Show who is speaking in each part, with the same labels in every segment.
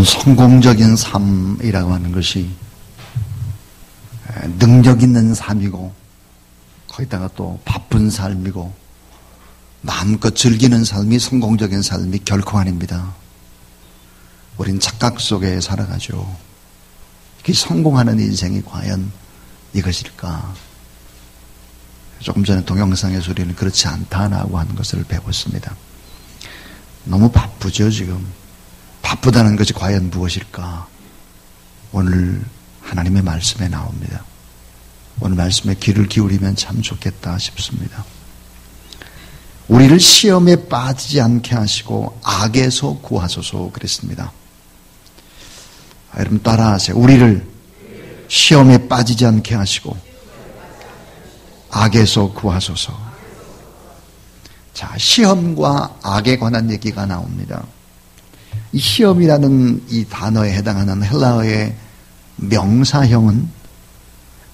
Speaker 1: 여러분, 성공적인 삶이라고 하는 것이 능력 있는 삶이고 거기다가 또 바쁜 삶이고 마음껏 즐기는 삶이 성공적인 삶이 결코 아닙니다. 우린 착각 속에 살아가죠. 그 성공하는 인생이 과연 이것일까? 조금 전에 동영상에서 우리는 그렇지 않다라고 하는 것을 배웠습니다. 너무 바쁘죠, 지금. 바쁘다는 것이 과연 무엇일까? 오늘 하나님의 말씀에 나옵니다. 오늘 말씀에 귀를 기울이면 참 좋겠다 싶습니다. 우리를 시험에 빠지지 않게 하시고 악에서 구하소서 그랬습니다. 여러분 따라하세요. 우리를 시험에 빠지지 않게 하시고 악에서 구하소서. 자, 시험과 악에 관한 얘기가 나옵니다. 이 시험이라는 이 단어에 해당하는 헬라어의 명사형은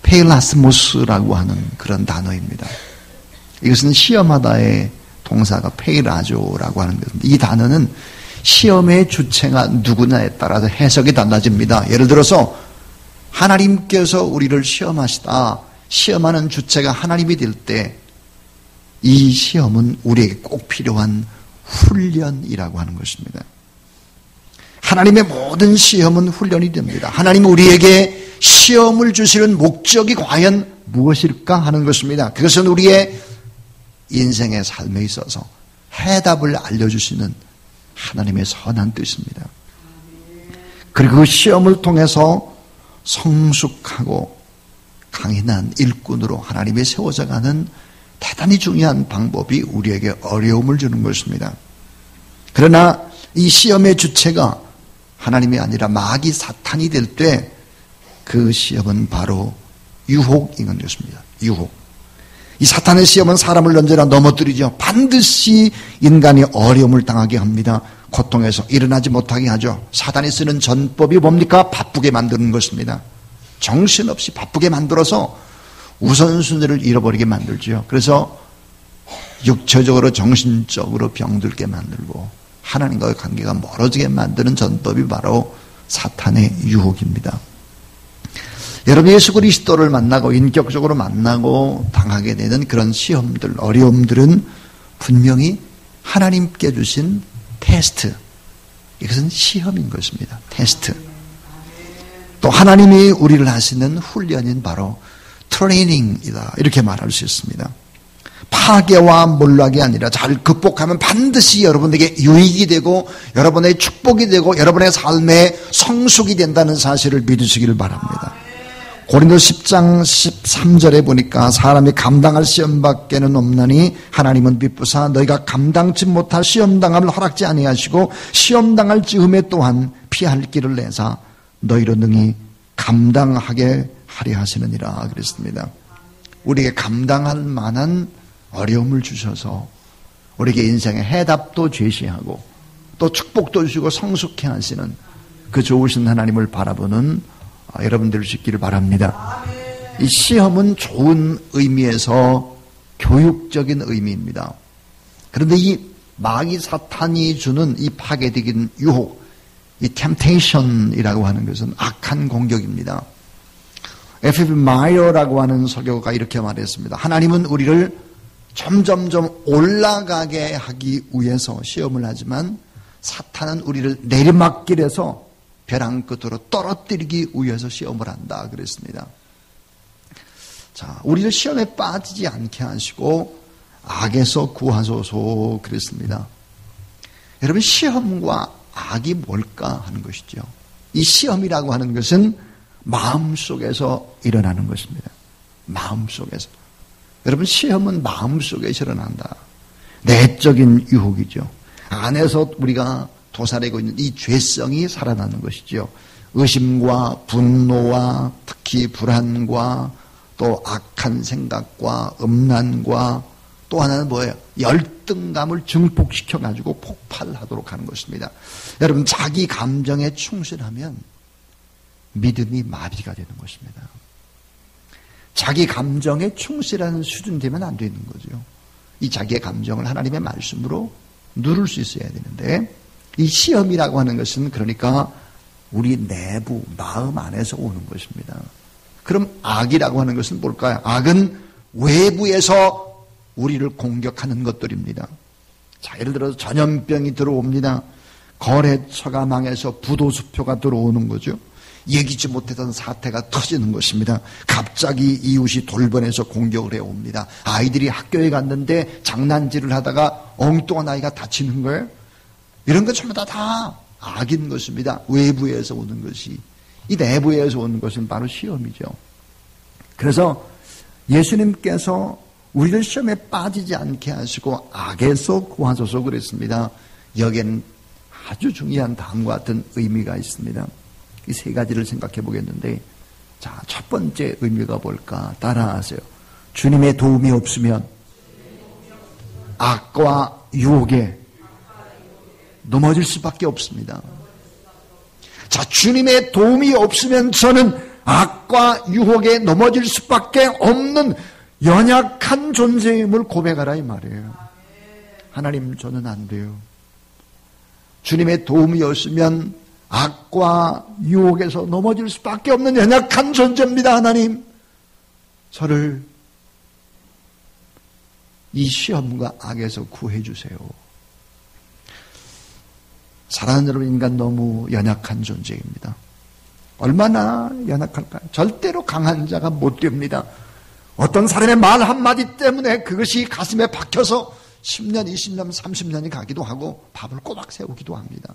Speaker 1: 페일라스모스라고 하는 그런 단어입니다. 이것은 시험하다의 동사가 페일라조라고 하는 것입니다. 이 단어는 시험의 주체가 누구냐에 따라서 해석이 달라집니다. 예를 들어서 하나님께서 우리를 시험하시다. 시험하는 주체가 하나님이 될 때 이 시험은 우리에게 꼭 필요한 훈련이라고 하는 것입니다. 하나님의 모든 시험은 훈련이 됩니다. 하나님은 우리에게 시험을 주시는 목적이 과연 무엇일까 하는 것입니다. 그것은 우리의 인생의 삶에 있어서 해답을 알려주시는 하나님의 선한 뜻입니다. 그리고 그 시험을 통해서 성숙하고 강인한 일꾼으로 하나님이 세워져 가는 대단히 중요한 방법이 우리에게 어려움을 주는 것입니다. 그러나 이 시험의 주체가 하나님이 아니라 마귀 사탄이 될 때 그 시험은 바로 유혹인 것입니다. 유혹. 이 사탄의 시험은 사람을 언제나 넘어뜨리죠. 반드시 인간이 어려움을 당하게 합니다. 고통에서 일어나지 못하게 하죠. 사탄이 쓰는 전법이 뭡니까? 바쁘게 만드는 것입니다. 정신없이 바쁘게 만들어서 우선순위를 잃어버리게 만들죠. 그래서 육체적으로 정신적으로 병들게 만들고 하나님과의 관계가 멀어지게 만드는 전법이 바로 사탄의 유혹입니다. 여러분, 예수 그리스도를 만나고 인격적으로 만나고 당하게 되는 그런 시험들, 어려움들은 분명히 하나님께 주신 테스트, 이것은 시험인 것입니다. 테스트. 또 하나님이 우리를 하시는 훈련인 바로 트레이닝이다, 이렇게 말할 수 있습니다. 파괴와 몰락이 아니라 잘 극복하면 반드시 여러분에게 유익이 되고 여러분의 축복이 되고 여러분의 삶의 성숙이 된다는 사실을 믿으시기를 바랍니다. 고린도 10장 13절에 보니까 사람이 감당할 시험밖에는 없나니 하나님은 비쁘사 너희가 감당치 못할 시험당함을 허락지 아니하시고 시험당할 즈음에 또한 피할 길을 내사 너희로 능히 감당하게 하려 하시느니라 그랬습니다. 우리에게 감당할 만한 어려움을 주셔서 우리에게 인생의 해답도 제시하고 또 축복도 주시고 성숙해 하시는 그 좋으신 하나님을 바라보는 여러분들 있기를 바랍니다. 이 시험은 좋은 의미에서 교육적인 의미입니다. 그런데 이 마귀 사탄이 주는 이 파괴적인 유혹, 이 템테이션이라고 하는 것은 악한 공격입니다. F.B. 마이어라고 하는 설교가 이렇게 말했습니다. 하나님은 우리를 점점점 올라가게 하기 위해서 시험을 하지만 사탄은 우리를 내리막길에서 벼랑 끝으로 떨어뜨리기 위해서 시험을 한다 그랬습니다. 자, 우리를 시험에 빠지지 않게 하시고 악에서 구하소서 그랬습니다. 여러분, 시험과 악이 뭘까 하는 것이죠. 이 시험이라고 하는 것은 마음속에서 일어나는 것입니다. 마음속에서. 여러분, 시험은 마음속에서 일어난다. 내적인 유혹이죠. 안에서 우리가 도살하고 있는 이 죄성이 살아나는 것이죠. 의심과 분노와 특히 불안과 또 악한 생각과 음란과 또 하나는 뭐예요? 열등감을 증폭시켜가지고 폭발하도록 하는 것입니다. 여러분, 자기 감정에 충실하면 믿음이 마비가 되는 것입니다. 자기 감정에 충실하는 수준 되면 안 되는 거죠. 이 자기의 감정을 하나님의 말씀으로 누를 수 있어야 되는데 이 시험이라고 하는 것은 그러니까 우리 내부 마음 안에서 오는 것입니다. 그럼 악이라고 하는 것은 뭘까요? 악은 외부에서 우리를 공격하는 것들입니다. 자, 예를 들어서 전염병이 들어옵니다. 거래처가 망해서 부도수표가 들어오는 거죠. 예기치 못했던 사태가 터지는 것입니다. 갑자기 이웃이 돌변해서 공격을 해옵니다. 아이들이 학교에 갔는데 장난질을 하다가 엉뚱한 아이가 다치는 거예요. 이런 것 전부 다 악인 것입니다. 외부에서 오는 것이. 이 내부에서 오는 것은 바로 시험이죠. 그래서 예수님께서 우리를 시험에 빠지지 않게 하시고 악에서 구하소서 그랬습니다. 여기에는 아주 중요한 다음과 같은 의미가 있습니다. 이 세 가지를 생각해 보겠는데, 자, 첫 번째 의미가 뭘까? 따라하세요. 주님의 도움이 없으면 악과 유혹에 넘어질 수밖에 없습니다. 자, 주님의 도움이 없으면 저는 악과 유혹에 넘어질 수밖에 없는 연약한 존재임을 고백하라 이 말이에요. 하나님, 저는 안 돼요. 주님의 도움이 없으면 악과 유혹에서 넘어질 수밖에 없는 연약한 존재입니다. 하나님, 저를 이 시험과 악에서 구해 주세요. 사랑하는 여러분, 인간 너무 연약한 존재입니다. 얼마나 연약할까요? 절대로 강한 자가 못 됩니다. 어떤 사람의 말 한마디 때문에 그것이 가슴에 박혀서 10년, 20년, 30년이 가기도 하고 밥을 꼬박 세우기도 합니다.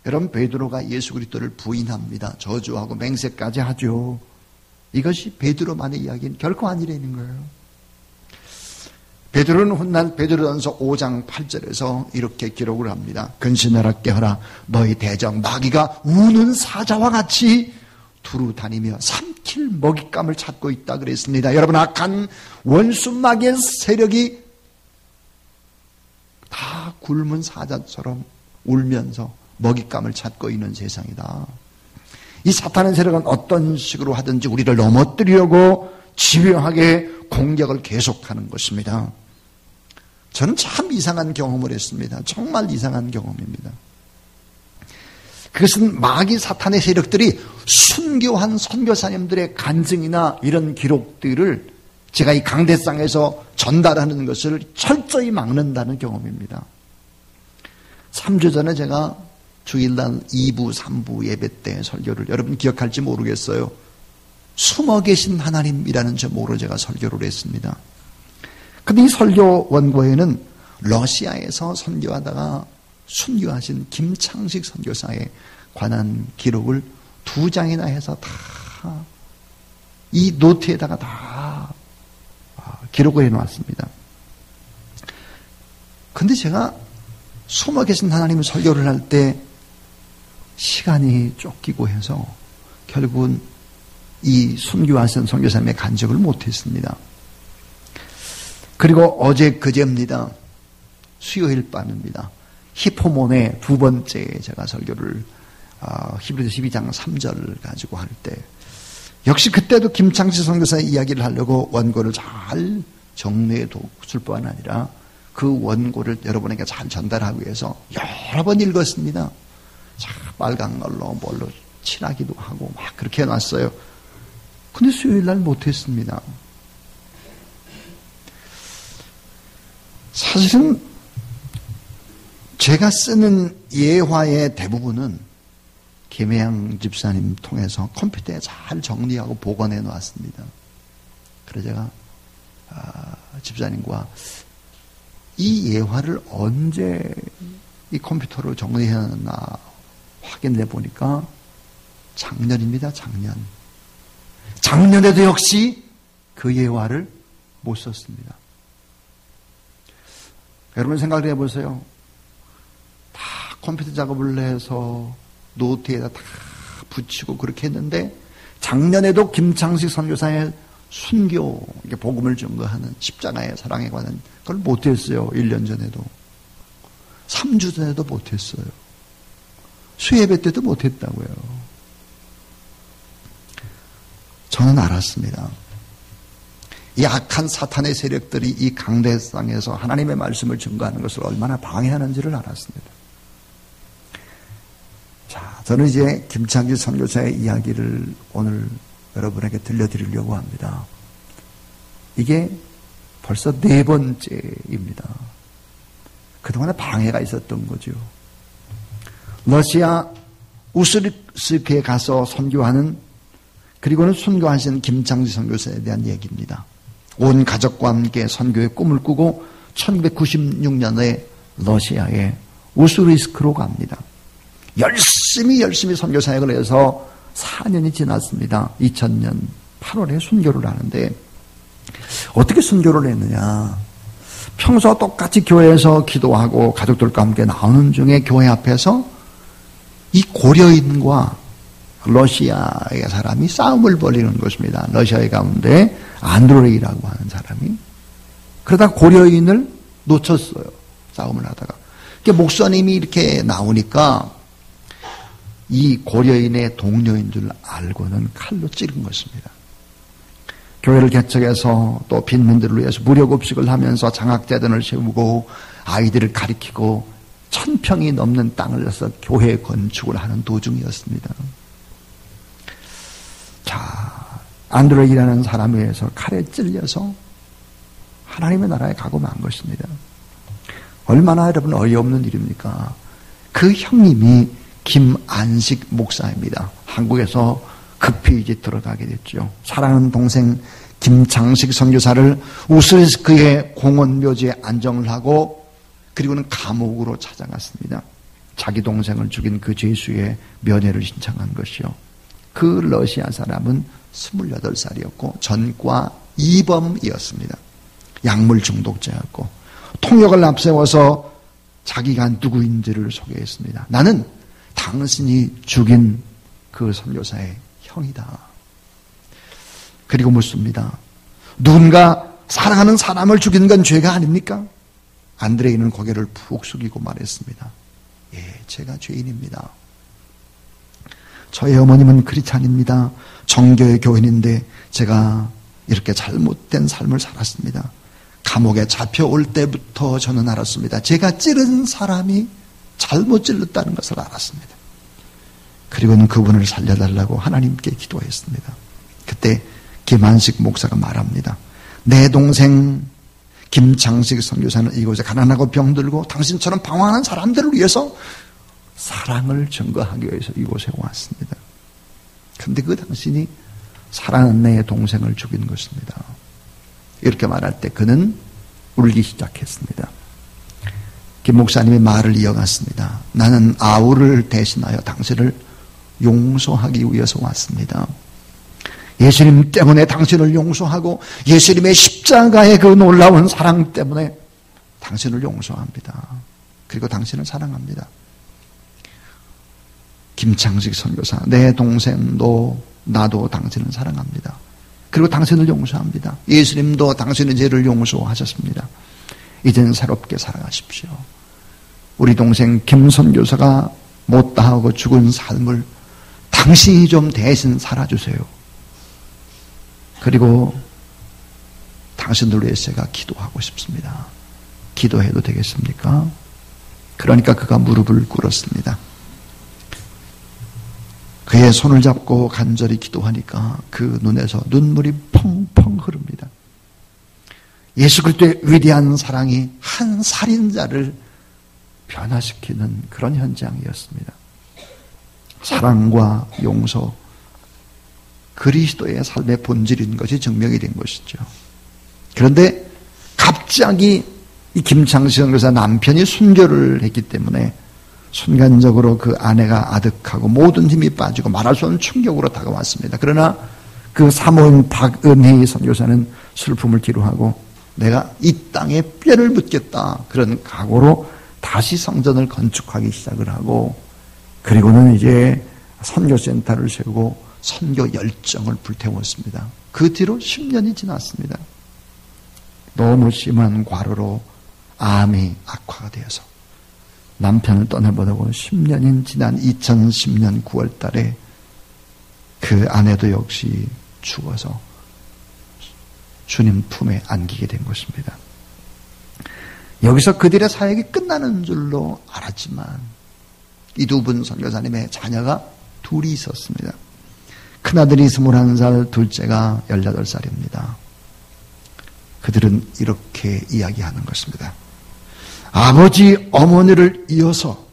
Speaker 1: 여러분, 베드로가 예수 그리스도를 부인합니다. 저주하고 맹세까지 하죠. 이것이 베드로만의 이야기는 결코 아니라는 거예요. 베드로는 훗날 베드로전서 5장 8절에서 이렇게 기록을 합니다. 근신하라 깨어라, 너희 대적 마귀가 우는 사자와 같이 두루 다니며 삼킬 먹잇감을 찾고 있다 그랬습니다. 여러분, 악한 원수 마귀의 세력이 다 굶은 사자처럼 울면서 먹잇감을 찾고 있는 세상이다. 이 사탄의 세력은 어떤 식으로 하든지 우리를 넘어뜨리려고 집요하게 공격을 계속하는 것입니다. 저는 참 이상한 경험을 했습니다. 정말 이상한 경험입니다. 그것은 마귀 사탄의 세력들이 순교한 선교사님들의 간증이나 이런 기록들을 제가 이 강대상에서 전달하는 것을 철저히 막는다는 경험입니다. 3주 전에 제가 주일날 2부, 3부 예배 때 설교를, 여러분 기억할지 모르겠어요. 숨어 계신 하나님이라는 제목으로 제가 설교를 했습니다. 근데 이 설교 원고에는 러시아에서 선교하다가 순교하신 김창식 선교사에 관한 기록을 2장이나 해서 다 이 노트에다가 다 기록을 해놓았습니다. 근데 제가 숨어 계신 하나님 설교를 할 때 시간이 쫓기고 해서 결국은 이 순교하신 선교사님의 간증을 못했습니다. 그리고 어제 그제입니다. 수요일 밤입니다. 히포몬의 두 번째 제가 설교를 히브리서 12장 3절을 가지고 할 때 역시 그때도 김창식 선교사의 이야기를 하려고 원고를 잘 정리해 뒀을 뿐 아니라 그 원고를 여러분에게 잘 전달하기 위해서 여러 번 읽었습니다. 자, 빨간 걸로 뭘로 칠하기도 하고 막 그렇게 해놨어요. 근데 수요일 날 못했습니다. 사실은 제가 쓰는 예화의 대부분은 김혜양 집사님 통해서 컴퓨터에 잘 정리하고 복원해 놨습니다. 그래서 제가 집사님과 이 예화를 언제 이 컴퓨터로 정리해놨나 확인해 보니까 작년입니다. 작년에도 역시 그 예화를 못 썼습니다. 여러분 생각을 해보세요. 다 컴퓨터 작업을 해서 노트에다 다 붙이고 그렇게 했는데 작년에도 김창식 선교사의 순교, 복음을 증거하는 십자가의 사랑에 관한 그걸 못했어요. 1년 전에도. 3주 전에도 못했어요. 수예배 때도 못했다고요. 저는 알았습니다. 이 악한 사탄의 세력들이 이 강대상에서 하나님의 말씀을 증거하는 것을 얼마나 방해하는지를 알았습니다. 자, 저는 이제 김창규 선교사의 이야기를 오늘 여러분에게 들려드리려고 합니다. 이게 벌써 4번째입니다. 그동안에 방해가 있었던 거죠. 러시아 우스르스크에 가서 선교하는, 그리고는 선교하신 김창규 선교사에 대한 얘기입니다. 온 가족과 함께 선교의 꿈을 꾸고 1996년에 러시아의 우스르스크로 갑니다. 열심히 선교 사역을 해서 4년이 지났습니다. 2000년 8월에 순교를 하는데, 어떻게 순교를 했느냐? 평소와 똑같이 교회에서 기도하고 가족들과 함께 나오는 중에 교회 앞에서 이 고려인과 러시아의 사람이 싸움을 벌이는 것입니다. 러시아의 가운데 안드레이라고 하는 사람이. 그러다 고려인을 놓쳤어요. 싸움을 하다가. 목사님이 이렇게 나오니까 이 고려인의 동료인 줄 알고는 칼로 찌른 것입니다. 교회를 개척해서 또 빈민들을 위해서 무료급식을 하면서 장학재단을 세우고 아이들을 가리키고 1000평이 넘는 땅을 내서 교회 건축을 하는 도중이었습니다. 자, 안드레이라는 사람에 의해서 칼에 찔려서 하나님의 나라에 가고 만 것입니다. 얼마나 여러분 어이없는 일입니까? 그 형님이 김안식 목사입니다. 한국에서 급히 이제 들어가게 됐죠. 사랑하는 동생 김창식 선교사를 우스르스크의 공원 묘지에 안정을 하고, 그리고는 감옥으로 찾아갔습니다. 자기 동생을 죽인 그 죄수의 면회를 신청한 것이요. 그 러시아 사람은 28살이었고 전과 2범이었습니다. 약물 중독자였고 통역을 앞세워서 자기가 누구인지를 소개했습니다. 나는 당신이 죽인 그 선교사의 형이다. 그리고 묻습니다. 누군가 사랑하는 사람을 죽인 건 죄가 아닙니까? 안드레이는 고개를 푹 숙이고 말했습니다. 예, 제가 죄인입니다. 저의 어머님은 크리스찬입니다. 정교의 교인인데 제가 이렇게 잘못된 삶을 살았습니다. 감옥에 잡혀올 때부터 저는 알았습니다. 제가 찌른 사람이 잘못 찔렀다는 것을 알았습니다. 그리고는 그분을 살려달라고 하나님께 기도했습니다. 그때 김한식 목사가 말합니다. 내 동생 김창식 선교사는 이곳에 가난하고 병들고 당신처럼 방황하는 사람들을 위해서 사랑을 증거하기 위해서 이곳에 왔습니다. 그런데 그 당신이 사랑하는 내 동생을 죽인 것입니다. 이렇게 말할 때 그는 울기 시작했습니다. 김 목사님이 말을 이어갔습니다. 나는 아우를 대신하여 당신을 용서하기 위해서 왔습니다. 예수님 때문에 당신을 용서하고 예수님의 십자가의 그 놀라운 사랑 때문에 당신을 용서합니다. 그리고 당신을 사랑합니다. 김창식 선교사, 내 동생도 나도 당신을 사랑합니다. 그리고 당신을 용서합니다. 예수님도 당신의 죄를 용서하셨습니다. 이제는 새롭게 살아가십시오. 우리 동생 김 선교사가 못다하고 죽은 삶을 당신이 좀 대신 살아주세요. 그리고 당신들 위해서 제가 기도하고 싶습니다. 기도해도 되겠습니까? 그러니까 그가 무릎을 꿇었습니다. 그의 손을 잡고 간절히 기도하니까 그 눈에서 눈물이 펑펑 흐릅니다. 예수 그리스도의 위대한 사랑이 한 살인자를 변화시키는 그런 현장이었습니다. 사랑과 용서, 그리스도의 삶의 본질인 것이 증명이 된 것이죠. 그런데 갑자기 이 김창식 선교사 남편이 순교를 했기 때문에 순간적으로 그 아내가 아득하고 모든 힘이 빠지고 말할 수 없는 충격으로 다가왔습니다. 그러나 그 사모인 박은희 선교사는 슬픔을 뒤로하고 내가 이 땅에 뼈를 묻겠다 그런 각오로 다시 성전을 건축하기 시작을 하고, 그리고는 이제 선교센터를 세우고 선교 열정을 불태웠습니다. 그 뒤로 10년이 지났습니다. 너무 심한 과로로 암이 악화가 되어서 남편을 떠나보내고 10년이 지난 2010년 9월 달에 그 아내도 역시 죽어서 주님 품에 안기게 된 것입니다. 여기서 그들의 사역이 끝나는 줄로 알았지만 이 두 분 선교사님의 자녀가 둘이 있었습니다. 큰아들이 21살, 둘째가 18살입니다. 그들은 이렇게 이야기하는 것입니다. 아버지, 어머니를 이어서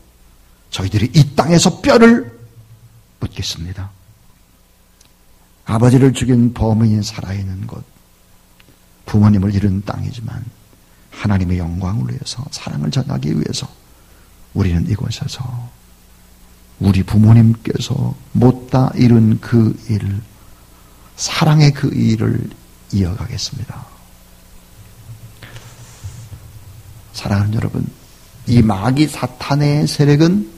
Speaker 1: 저희들이 이 땅에서 뼈를 묻겠습니다. 아버지를 죽인 범인이 살아있는 곳, 부모님을 잃은 땅이지만 하나님의 영광을 위해서, 사랑을 전하기 위해서 우리는 이곳에서 우리 부모님께서 못다 이룬 그 일을, 사랑의 그 일을 이어가겠습니다. 사랑하는 여러분, 이 마귀 사탄의 세력은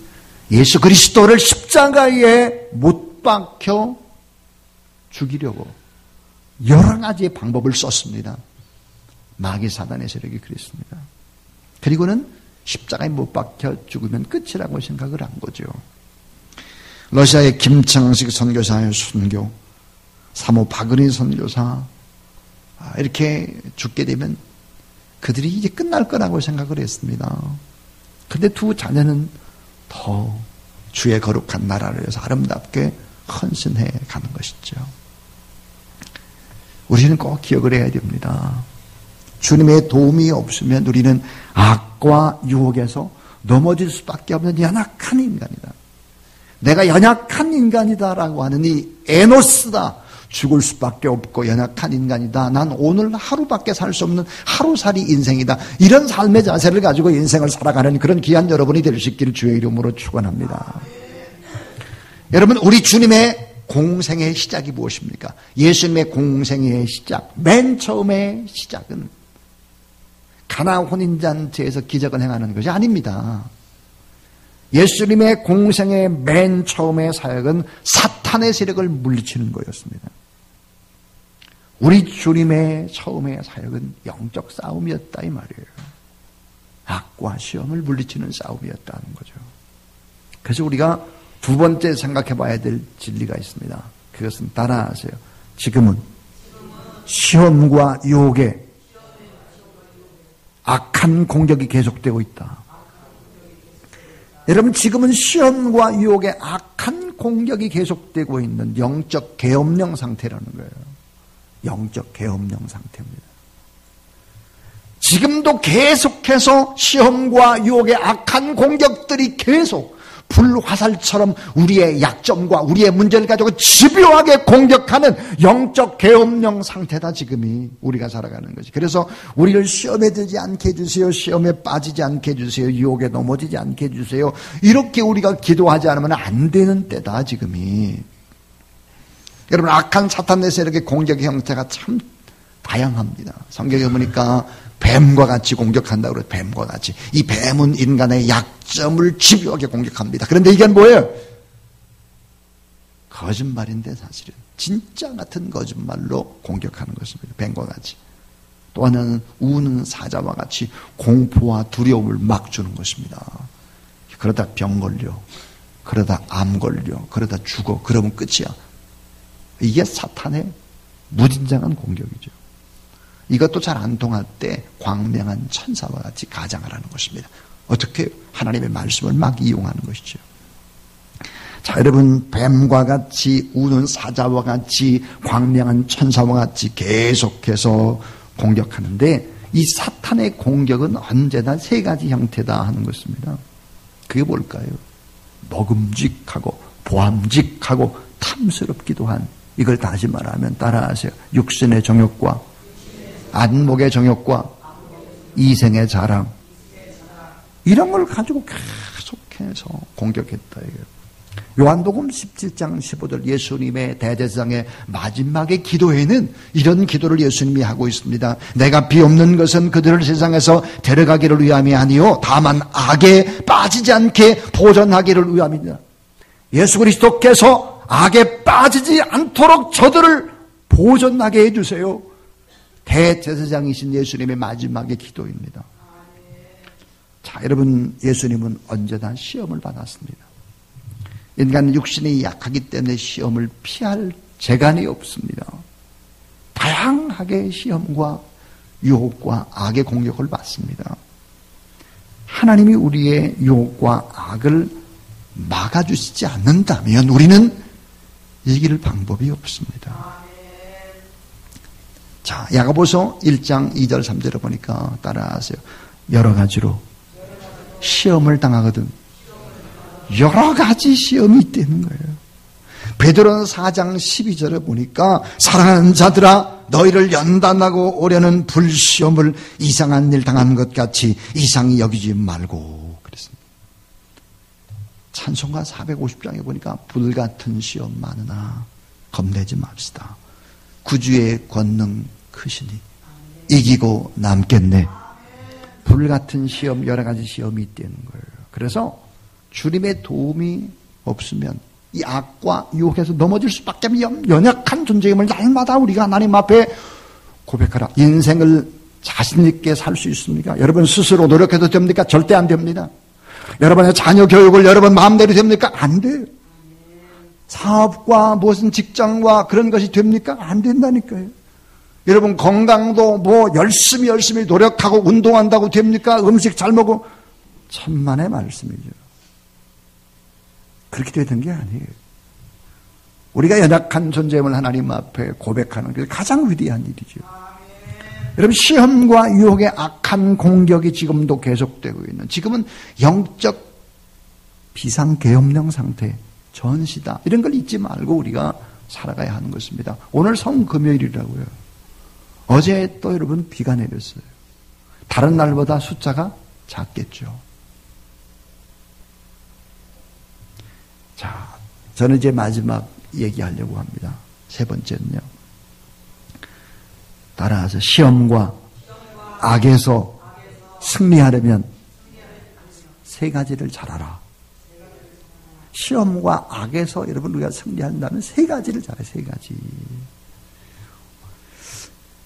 Speaker 1: 예수 그리스도를 십자가에 못 박혀 죽이려고 여러 가지의 방법을 썼습니다. 마귀 사탄의 세력이 그랬습니다. 그리고는 십자가에 못 박혀 죽으면 끝이라고 생각을 한 거죠. 러시아의 김창식 선교사의 순교, 사모 박은희 선교사, 이렇게 죽게 되면 그들이 이제 끝날 거라고 생각을 했습니다. 그런데 두 자녀는 더 주의 거룩한 나라를 위해서 아름답게 헌신해 가는 것이죠. 우리는 꼭 기억을 해야 됩니다. 주님의 도움이 없으면 우리는 악과 유혹에서 넘어질 수밖에 없는 연약한 인간이다. 내가 연약한 인간이다라고 하는 이 에노스다. 죽을 수밖에 없고 연약한 인간이다. 난 오늘 하루밖에 살 수 없는 하루살이 인생이다. 이런 삶의 자세를 가지고 인생을 살아가는 그런 귀한 여러분이 될 수 있기를 주의 이름으로 축원합니다. 여러분, 우리 주님의 공생의 시작이 무엇입니까? 예수님의 공생의 시작, 맨 처음의 시작은 가나 혼인잔치에서 기적을 행하는 것이 아닙니다. 예수님의 공생의 맨 처음의 사역은 사탄의 세력을 물리치는 거였습니다. 우리 주님의 처음의 사역은 영적 싸움이었다 이 말이에요. 악과 시험을 물리치는 싸움이었다는 거죠. 그래서 우리가 두 번째 생각해 봐야 될 진리가 있습니다. 그것은 따라하세요. 지금은 시험과 유혹의 악한 공격이 계속되고 있다. 여러분, 지금은 시험과 유혹의 악한 공격이 계속되고 있는 영적 계엄령 상태라는 거예요. 영적 계엄령 상태입니다. 지금도 계속해서 시험과 유혹의 악한 공격들이 계속 불화살처럼 우리의 약점과 우리의 문제를 가지고 집요하게 공격하는 영적 계엄령 상태다, 지금이 우리가 살아가는 것이. 그래서 우리를 시험에 들지 않게 해주세요. 시험에 빠지지 않게 해주세요. 유혹에 넘어지지 않게 해주세요. 이렇게 우리가 기도하지 않으면 안 되는 때다, 지금이. 여러분, 악한 사탄의 세력의 공격의 형태가 참 다양합니다. 성경에 보니까 뱀과 같이 공격한다고 그래요. 뱀과 같이. 이 뱀은 인간의 약점을 집요하게 공격합니다. 그런데 이게 뭐예요? 거짓말인데 사실은. 진짜 같은 거짓말로 공격하는 것입니다. 뱀과 같이. 또 하나는 우는 사자와 같이 공포와 두려움을 막 주는 것입니다. 그러다 병 걸려. 그러다 암 걸려. 그러다 죽어. 그러면 끝이야. 이게 사탄의 무진장한 공격이죠. 이것도 잘 안 통할 때 광명한 천사와 같이 가장을 하는 것입니다. 어떻게? 하나님의 말씀을 막 이용하는 것이죠. 자, 여러분, 뱀과 같이 우는 사자와 같이 광명한 천사와 같이 계속해서 공격하는데, 이 사탄의 공격은 언제나 세 가지 형태다 하는 것입니다. 그게 뭘까요? 먹음직하고 보암직하고 탐스럽기도 한, 이걸 다시 말하면 따라하세요. 육신의 정욕과 안목의 정욕과 이생의 자랑, 이런 걸 가지고 계속해서 공격했다. 요한복음 17장 15절 예수님의 대제사장의 마지막의 기도에는 이런 기도를 예수님이 하고 있습니다. 내가 비옵는 것은 그들을 세상에서 데려가기를 위함이 아니요 다만 악에 빠지지 않게 보존하기를 위함이다. 예수 그리스도께서 악에 빠지지 않도록 저들을 보존하게 해주세요. 대제사장이신 예수님의 마지막의 기도입니다. 자, 여러분, 예수님은 언제나 시험을 받았습니다. 인간 육신이 약하기 때문에 시험을 피할 재간이 없습니다. 다양하게 시험과 유혹과 악의 공격을 받습니다. 하나님이 우리의 유혹과 악을 막아주시지 않는다면 우리는 이길 방법이 없습니다. 자, 야고보서 1장 2절 3절을 보니까 따라하세요. 여러 가지로 시험을 당하거든. 여러 가지 시험이 있다는 거예요. 베드로는 4장 12절을 보니까 사랑하는 자들아 너희를 연단하고 오려는 불시험을 이상한 일 당한 것 같이 이상히 여기지 말고 그랬습니다. 찬송가 450장에 보니까 불같은 시험 많으나 겁내지 맙시다. 구주의 권능 크시니 이기고 남겠네. 불같은 시험 여러 가지 시험이 있다는 거예요. 그래서 주님의 도움이 없으면 이 악과 유혹에서 넘어질 수밖에 없는 연약한 존재임을 날마다 우리가 하나님 앞에 고백하라. 인생을 자신 있게 살 수 있습니까? 여러분 스스로 노력해도 됩니까? 절대 안 됩니다. 여러분의 자녀 교육을 여러분 마음대로 됩니까? 안 돼요. 사업과 무슨 직장과 그런 것이 됩니까? 안 된다니까요. 여러분 건강도 뭐 열심히 노력하고 운동한다고 됩니까? 음식 잘 먹고 천만의 말씀이죠. 그렇게 되는 게 아니에요. 우리가 연약한 존재임을 하나님 앞에 고백하는 게 가장 위대한 일이죠. 여러분 시험과 유혹의 악한 공격이 지금도 계속되고 있는 지금은 영적 비상계엄령 상태 전시다. 이런 걸 잊지 말고 우리가 살아가야 하는 것입니다. 오늘 성금요일이라고요. 어제 또 여러분 비가 내렸어요. 다른 날보다 숫자가 작겠죠. 자, 저는 이제 마지막 얘기하려고 합니다. 세 번째는요. 따라서 시험과 악에서 승리하려면 세 가지를 잘하라. 시험과 악에서 여러분 우리가 승리한다면 세 가지를 잘해. 세 가지.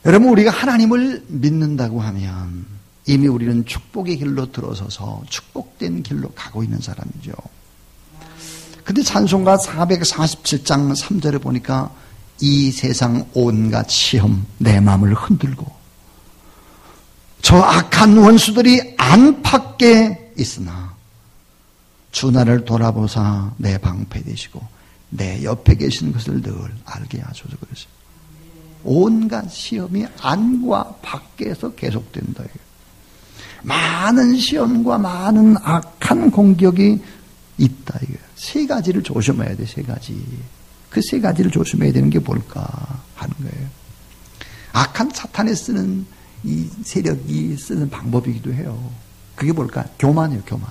Speaker 1: 여러분 우리가 하나님을 믿는다고 하면 이미 우리는 축복의 길로 들어서서 축복된 길로 가고 있는 사람이죠. 근데 찬송가 447장 3절에 보니까 이 세상 온갖 시험 내 마음을 흔들고 저 악한 원수들이 안팎에 있으나 주 나를 돌아보사 내 방패 되시고 내 옆에 계신 것을 늘 알게 하소서 그러세요. 온갖 시험이 안과 밖에서 계속된다. 많은 시험과 많은 악한 공격이 있다. 세 가지를 조심해야 돼. 세 가지. 그 세 가지를 조심해야 되는 게 뭘까 하는 거예요. 악한 사탄이 쓰는 이 세력이 쓰는 방법이기도 해요. 그게 뭘까? 교만이에요. 교만.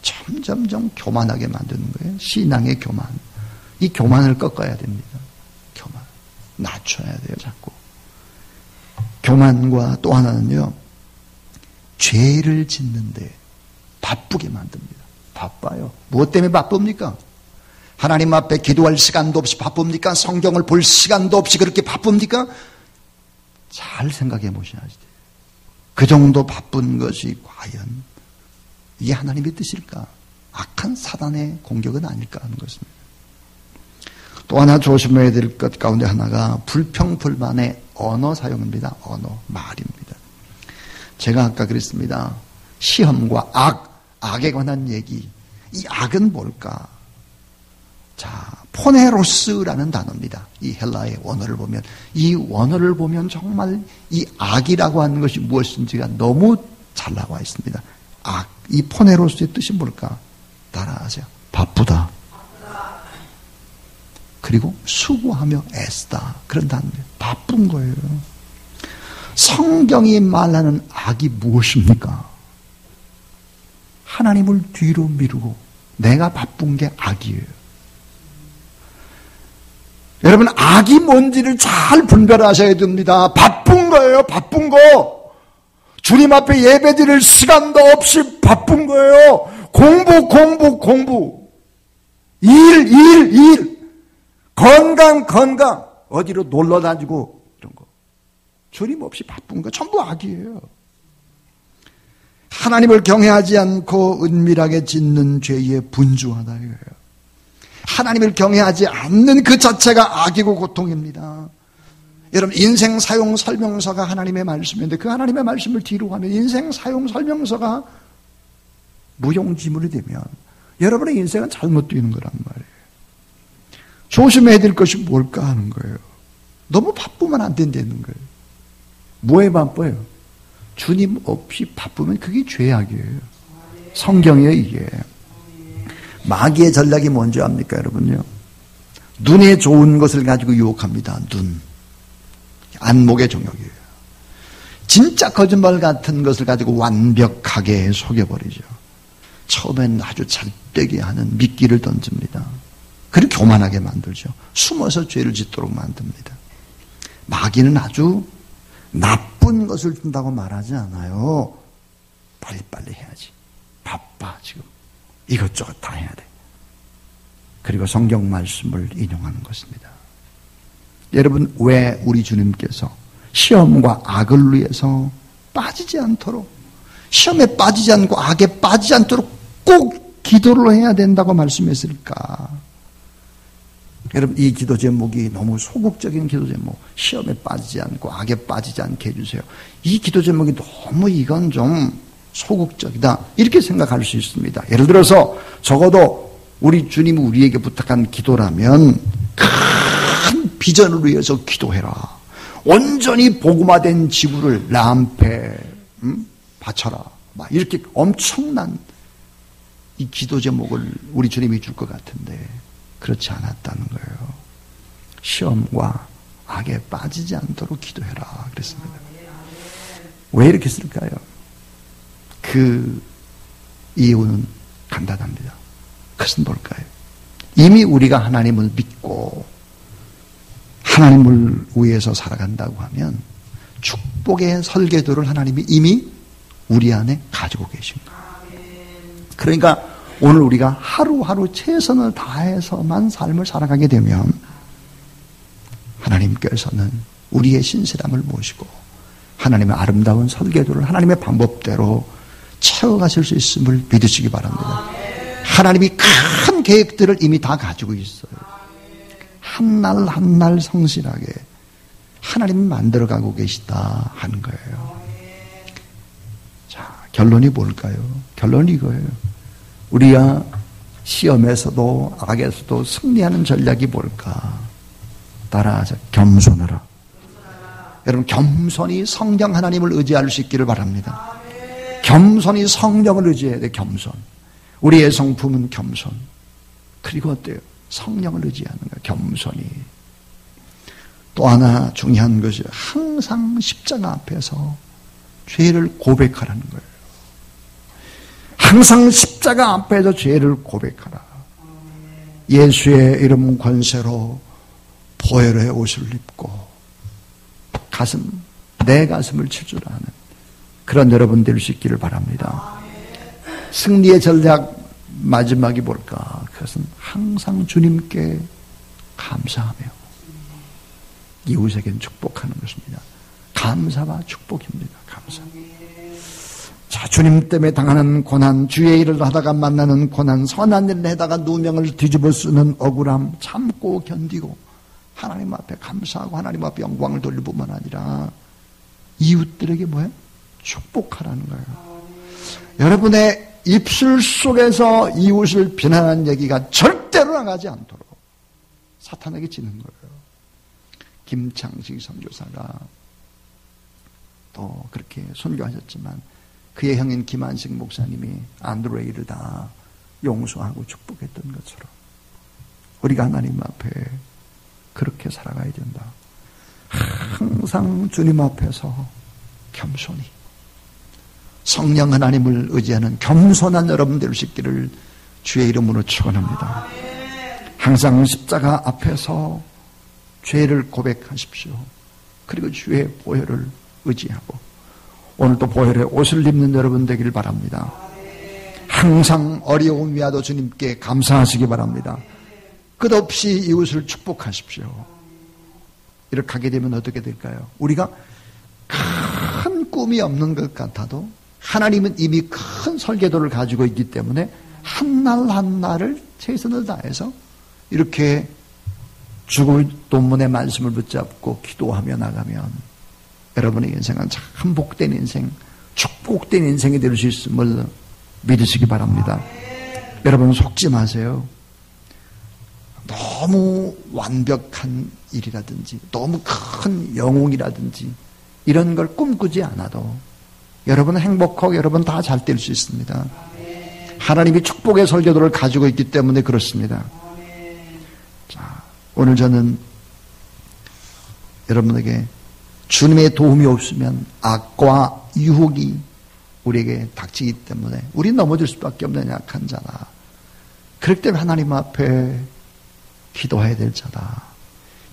Speaker 1: 점점점 교만하게 만드는 거예요. 신앙의 교만. 이 교만을 꺾어야 됩니다. 교만. 낮춰야 돼요. 자꾸. 교만과 또 하나는요. 죄를 짓는데 바쁘게 만듭니다. 바빠요. 무엇 때문에 바쁩니까? 하나님 앞에 기도할 시간도 없이 바쁩니까? 성경을 볼 시간도 없이 그렇게 바쁩니까? 잘 생각해 보셔야지 돼요. 그 정도 바쁜 것이 과연 이게 하나님의 뜻일까? 악한 사단의 공격은 아닐까 하는 것입니다. 또 하나 조심해야 될 것 가운데 하나가 불평불만의 언어 사용입니다. 언어, 말입니다. 제가 아까 그랬습니다. 시험과 악에 관한 얘기. 이 악은 뭘까? 자, 포네로스라는 단어입니다. 이 헬라의 원어를 보면, 이 원어를 보면 정말 이 악이라고 하는 것이 무엇인지가 너무 잘 나와 있습니다. 악, 이 포네로스의 뜻이 뭘까? 따라하세요. 바쁘다. 그리고 수고하며 애쓰다. 그런 단어입니다. 바쁜 거예요. 성경이 말하는 악이 무엇입니까? 하나님을 뒤로 미루고 내가 바쁜 게 악이에요. 여러분 악이 뭔지를 잘 분별하셔야 됩니다. 바쁜 거예요. 바쁜 거. 주님 앞에 예배드릴 시간도 없이 바쁜 거예요. 공부. 일. 건강. 어디로 놀러 다니고 이런 거. 주님 없이 바쁜 거 전부 악이에요. 하나님을 경외하지 않고 은밀하게 짓는 죄에 분주하다 이거예요. 하나님을 경외하지 않는 그 자체가 악이고 고통입니다. 여러분 인생 사용 설명서가 하나님의 말씀인데 그 하나님의 말씀을 뒤로 가면 인생 사용 설명서가 무용지물이 되면 여러분의 인생은 잘못 뛰는 거란 말이에요. 조심해야 될 것이 뭘까 하는 거예요. 너무 바쁘면 안 된다는 거예요. 뭐에 바빠요? 주님 없이 바쁘면 그게 죄악이에요. 성경이에요, 이게. 마귀의 전략이 뭔지 압니까, 여러분요? 눈에 좋은 것을 가지고 유혹합니다. 눈. 안목의 종역이에요. 진짜 거짓말 같은 것을 가지고 완벽하게 속여버리죠. 처음엔 아주 잘되게 하는 미끼를 던집니다. 그리고 교만하게 만들죠. 숨어서 죄를 짓도록 만듭니다. 마귀는 아주 나쁜 것을 준다고 말하지 않아요. 빨리빨리 해야지. 바빠 지금. 이것저것 다 해야 돼. 그리고 성경 말씀을 인용하는 것입니다. 여러분, 왜 우리 주님께서 시험과 악을 위해서 빠지지 않도록, 시험에 빠지지 않고 악에 빠지지 않도록 꼭 기도를 해야 된다고 말씀했을까? 여러분, 이 기도 제목이 너무 소극적인 기도 제목, 시험에 빠지지 않고 악에 빠지지 않게 해주세요. 이 기도 제목이 너무 이건 좀 소극적이다, 이렇게 생각할 수 있습니다. 예를 들어서 적어도 우리 주님이 우리에게 부탁한 기도라면 큰 비전을 위해서 기도해라. 온전히 복음화된 지구를 람페 바쳐라. 막 이렇게 엄청난 이 기도 제목을 우리 주님이 줄 것 같은데 그렇지 않았다는 거예요. 시험과 악에 빠지지 않도록 기도해라 그랬습니다. 왜 이렇게 쓸까요? 그 이유는 간단합니다. 그것은 뭘까요? 이미 우리가 하나님을 믿고 하나님을 위해서 살아간다고 하면 축복의 설계도를 하나님이 이미 우리 안에 가지고 계신 거예요. 그러니까 오늘 우리가 하루하루 최선을 다해서만 삶을 살아가게 되면 하나님께서는 우리의 신실함을 모시고 하나님의 아름다운 설계도를 하나님의 방법대로 채워가실 수 있음을 믿으시기 바랍니다. 하나님이 큰 계획들을 이미 다 가지고 있어요. 한 날 한 날 성실하게 하나님이 만들어가고 계시다 하는 거예요. 자, 결론이 뭘까요? 결론이 이거예요. 우리가 시험에서도 악에서도 승리하는 전략이 뭘까? 따라하자. 겸손하라. 여러분, 겸손히 성령 하나님을 의지할 수 있기를 바랍니다. 겸손히 성령을 의지해야 돼. 겸손. 우리의 성품은 겸손. 그리고 어때요? 성령을 의지하는 거예요. 겸손히. 또 하나 중요한 것이 항상 십자가 앞에서 죄를 고백하라는 거예요. 항상 십자가 앞에서 죄를 고백하라. 예수의 이름 권세로 보혈의 옷을 입고 내 가슴을 칠 줄 아는 그런 여러분 될 수 있기를 바랍니다. 승리의 전략 마지막이 뭘까? 그것은 항상 주님께 감사하며 이웃에겐 축복하는 것입니다. 감사와 축복입니다. 감사. 자, 주님 때문에 당하는 고난, 주의 일을 하다가 만나는 고난, 선한 일을 하다가 누명을 뒤집어 쓰는 억울함 참고 견디고 하나님 앞에 감사하고 하나님 앞에 영광을 돌릴 뿐만 아니라 이웃들에게 뭐예요? 축복하라는 거예요. 여러분의 입술 속에서 이웃을 비난하는 얘기가 절대로 나가지 않도록 사탄에게 지는 거예요. 김창식 선교사가 또 그렇게 선교하셨지만 그의 형인 김한식 목사님이 안드레이를 다 용서하고 축복했던 것처럼 우리가 하나님 앞에 그렇게 살아가야 된다. 항상 주님 앞에서 겸손히 성령 하나님을 의지하는 겸손한 여러분 될 수 있기를 주의 이름으로 축원합니다. 항상 십자가 앞에서 죄를 고백하십시오. 그리고 주의 보혈을 의지하고 오늘도 보혈의 옷을 입는 여러분 되기를 바랍니다. 항상 어려움 위하도 주님께 감사하시기 바랍니다. 끝없이 이웃을 축복하십시오. 이렇게 하게 되면 어떻게 될까요? 우리가 큰 꿈이 없는 것 같아도 하나님은 이미 큰 설계도를 가지고 있기 때문에 한날 한날을 최선을 다해서 이렇게 죽을 돈문의 말씀을 붙잡고 기도하며 나가면 여러분의 인생은 참 복된 인생, 축복된 인생이 될 수 있음을 믿으시기 바랍니다. 여러분 속지 마세요. 너무 완벽한 일이라든지 너무 큰 영웅이라든지 이런 걸 꿈꾸지 않아도 여러분은 행복하고 여러분 다 잘 될 수 있습니다. 하나님이 축복의 설교도를 가지고 있기 때문에 그렇습니다. 자, 오늘 저는 여러분에게 주님의 도움이 없으면 악과 유혹이 우리에게 닥치기 때문에 우리 넘어질 수밖에 없는 약한 자다. 그럴 때 하나님 앞에 기도해야 될 자다.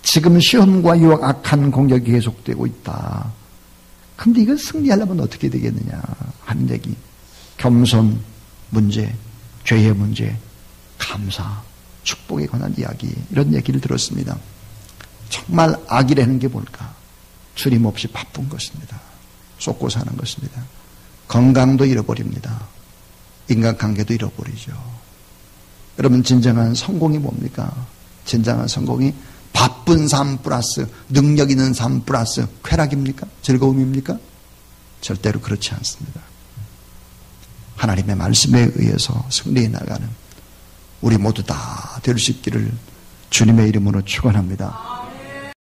Speaker 1: 지금 시험과 유혹, 악한 공격이 계속되고 있다. 근데 이걸 승리하려면 어떻게 되겠느냐 하는 얘기. 겸손 문제, 죄의 문제, 감사, 축복에 관한 이야기, 이런 얘기를 들었습니다. 정말 악이라는 게 뭘까? 주님 없이 바쁜 것입니다. 쏟고 사는 것입니다. 건강도 잃어버립니다. 인간관계도 잃어버리죠. 여러분 진정한 성공이 뭡니까? 진정한 성공이 바쁜 삶 플러스 능력 있는 삶 플러스 쾌락입니까? 즐거움입니까? 절대로 그렇지 않습니다. 하나님의 말씀에 의해서 승리해 나가는 우리 모두 다 될 수 있기를 주님의 이름으로 축원합니다.